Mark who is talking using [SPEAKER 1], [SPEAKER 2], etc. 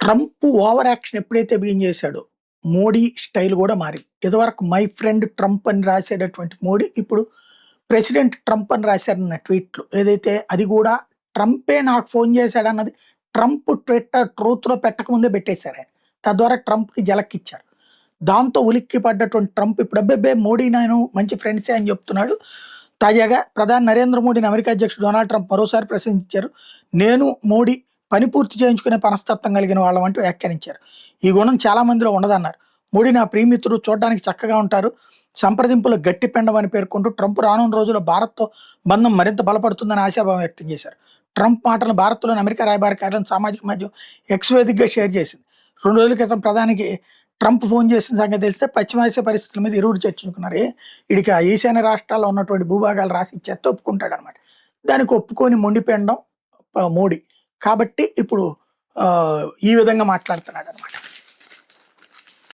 [SPEAKER 1] Trump over action ఎప్పుడైతే begin చేశాడో, Modi style కూడా మారింది. ఇదివరకు మై ఫ్రెండ్ ట్రంప్ అని రాసేటటువంటి మోడీ ఇప్పుడు ప్రెసిడెంట్ ట్రంప్ అని రాశారన్న ట్వీట్లు. ఏదైతే అది కూడా ట్రంపే నాకు ఫోన్ చేశాడన్నది ట్రంప్ ట్విట్టర్ ట్రూత్‌లో పెట్టకముందే పెట్టేశారు ఆయన. తద్వారా ట్రంప్‌కి జలక్కిచ్చారు. దాంతో ఉలిక్కి పడ్డటువంటి ట్రంప్ ఇప్పుడు అబ్బెబ్బే మోడీ నేను మంచి ఫ్రెండ్సే అని చెప్తున్నాడు. తాజాగా ప్రధాని నరేంద్ర మోడీని అమెరికా అధ్యక్షుడు డొనాల్డ్ ట్రంప్ మరోసారి ప్రశంసించారు. నేను, మోడీ పని పూర్తి చేయించుకునే మనస్తత్వం కలిగిన వాళ్ళం అంటూ వ్యాఖ్యానించారు. ఈ గుణం చాలా మందిలో ఉండదన్నారు. మోడీ నా ప్రియమిత్రుడు, చూడడానికి చక్కగా ఉంటారు, సంప్రదింపులు గట్టి పెండం అని పేర్కొంటూ ట్రంప్ రానున్న రోజుల్లో భారత్‌తో బంధం మరింత బలపడుతుందని ఆశాభావం వ్యక్తం చేశారు. ట్రంప్ మాటలను భారత్‌లోని అమెరికా రాయబార కార్యాలయం సామాజిక మాధ్యమం ఎక్స్ వేదికగా షేర్ చేసింది. 2 రోజుల క్రితం ప్రధానికి ట్రంప్ ఫోన్ చేసిన సంగతి తెలిస్తే పశ్చిమాసియా పరిస్థితుల మీద ఇరువురు చర్చించుకున్నారు. ఈడికి ఆ ఈశాన్య రాష్ట్రాల్లో ఉన్నటువంటి భూభాగాలు రాసి ఇచ్చేస్తే ఒప్పుకుంటాడనమాట. దానికి ఒప్పుకొని మొండిపోయడం మోడీ. కాబట్టి ఇప్పుడు ఈ విధంగా మాట్లాడుతున్నాడు.